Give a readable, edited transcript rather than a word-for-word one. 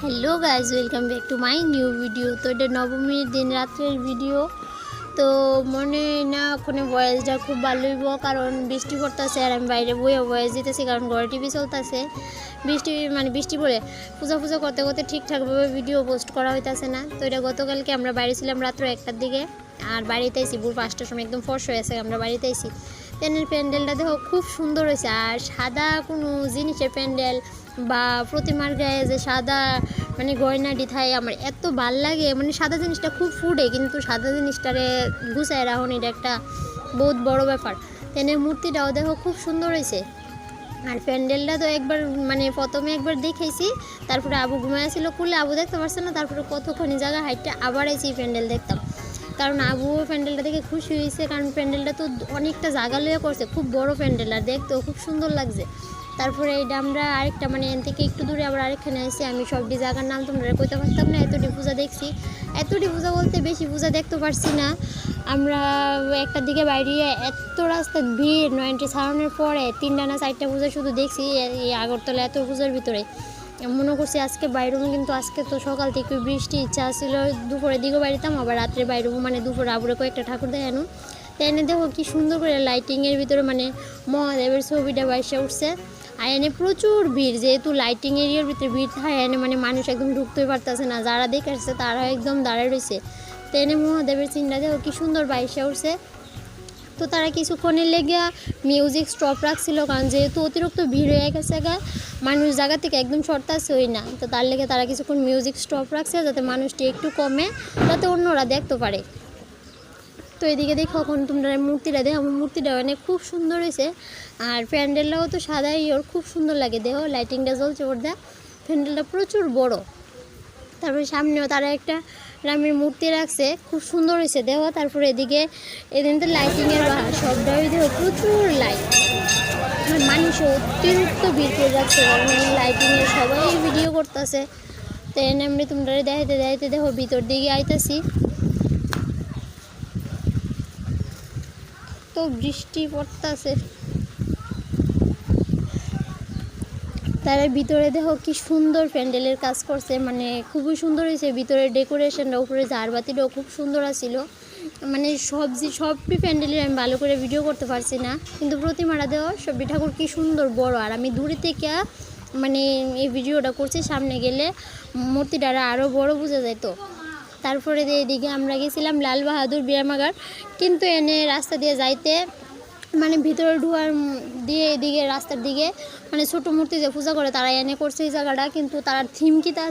Hello guys, welcome back to my new video. তো এটা নবমীর দিন রাত্রের ভিডিও। তো মনে না ওখানে ভয়েসটা খুব ভালো হইব, কারণ বৃষ্টি পড়তেছে আর আমি বাইরে বইয়ে ভয়েস দিতেছি, কারণ ঘরে টিভি চলতেছে। বৃষ্টি পড়ে পূজা করতে করতে ঠিকঠাকভাবে ভিডিও পোস্ট করা হইতেছে না। তো এটা গতকালকে আমরা বাইরে ছিলাম রাত্র 1টার দিকে, আর বাড়িতে আইসি ভোর 5টার সময়, একদম ফর্স হয়ে আছে। আমরা বাড়িতে আইসি, ট্রেনের প্যান্ডেলটা দেখো খুব সুন্দর হয়েছে। আর সাদা কোনো জিনিসের প্যান্ডেল বা প্রতিমার গায়ে যে সাদা গয়নাটি থাকে, আমার এত ভাল লাগে। সাদা জিনিসটা খুব ফুটে, কিন্তু সাদা জিনিসটারে গুছায় রাখুন, এটা একটা বহুত বড় ব্যাপার। ট্রেনের মূর্তিটাও দেখো খুব সুন্দর হয়েছে। আর প্যান্ডেলটা তো একবার প্রথমে একবার দেখেছি, তারপরে আবু ঘুমাইছিল কুলে, আবু দেখতে পারছে না। তারপরে কতক্ষণই জায়গা হাইটটা আবার আইছি প্যান্ডেল দেখতাম, কারণ আবু প্যান্ডেলটা দেখে খুশি হয়েছে। কারণ প্যান্ডেলটা তো অনেকটা জায়গা লইয়া করছে, খুব বড় প্যান্ডেল, আর দেখতেও খুব সুন্দর লাগছে। তারপরে এটা আমরা আরেকটা এন থেকে একটু দূরে আবার আরেকখানে আসছি। আমি সবটি জায়গার নাম তোমরা কইতে পারতাম না, এতটি পূজা দেখছি। এতটি পূজা বলতে বেশি পূজা দেখতে পারছি না। আমরা একটার দিকে বাইরে এত রাস্তার ভিড়, 90 ছাড়ানোর পরে 3টা না 4টা পূজা শুধু দেখছি এই আগরতলা এত পূজার ভিতরে। মনে করছি আজকে বাইরুম, কিন্তু আজকে তো সকাল থেকে বৃষ্টি, ইচ্ছা ছিল দুপুরের দিকেও বাড়িতাম, আবার রাত্রে বাইরুম, দুপুরে আবুরে কয়েকটা ঠাকুর দেখানো। তাই এনে দেখো কি সুন্দর করে লাইটিংয়ের ভিতরে মহাদেবের ছবিটা বাইসে উঠছে। আর এনে প্রচুর ভিড়, যেহেতু লাইটিং এরিয়ার ভিতরে ভিড় থাকে, এনে মানুষ একদম ঢুকতেই পারতেছে না। যারা দেখে আসছে তারা একদম দাঁড়ায় রয়েছে। তো এনে মহাদেবের চিন্তা দেখো কি সুন্দর বাইসে উঠছে। তো তারা কিছুক্ষণের লেগে মিউজিক স্টপ রাখছিল, কারণ যেহেতু অতিরিক্ত ভিড় হয়ে গেছে, মানুষ জায়গা থেকে একদম সরতাছেই না। তো তার লেগে তারা কিছুক্ষণ মিউজিক স্টপ রাখছে, যাতে মানুষটি একটু কমে, যাতে অন্যরা দেখতে পারে। তো এদিকে দেখো এখন তোমরা মূর্তিটা দেখো, মূর্তিটা খুব সুন্দর হয়েছে। আর প্যান্ডেলটাও তো সাদাই, ওর খুব সুন্দর লাগে। দেখো লাইটিংটা জ্বলছে, ওর দেখ প্যান্ডেলটা প্রচুর বড়। তারপরে সামনেও তারা একটা রামের মূর্তি রাখছে, খুব সুন্দর হয়েছে দেখো। তারপরে এদিকে এদিন তো লাইটিংয়ের সবটাই দেখো প্রচুর লাইট, মানুষ অতিরিক্ত ভিড় করে যাচ্ছে, কারণ লাইটিংয়ের সবাই ভিডিও করতেছে। তো এনে আমি তোমরা দেখাইতে দেখো ভিতর দিকে আইতেছি। তো বৃষ্টি পড়তেছে, তারা ভিতরে দেখো কি সুন্দর প্যান্ডেলের কাজ করছে, খুবই সুন্দর হয়েছে। ভিতরে ডেকোরেশনটা, উপরে ঝাড়বাতিটাও খুব সুন্দর আছিল। সবটি প্যান্ডেলের আমি ভালো করে ভিডিও করতে পারছি না, কিন্তু প্রতিমাটা দেওয়া সবটি ঠাকুর কি সুন্দর বড়। আর আমি দূরে থেকে এই ভিডিওটা করছি, সামনে গেলে মূর্তিটা আরও বড় বোঝা যেত। তারপরে এদিকে আমরা গেছিলাম লাল বাহাদুর ব্যায়ামাগার, কিন্তু এনে রাস্তা দিয়ে যাইতে ভিতরে ঢুয়ার দিয়ে এদিকে রাস্তার দিকে ছোটো মূর্তি যে পূজা করে তারা এনে করছে এই জায়গাটা, কিন্তু তার থিম কি তা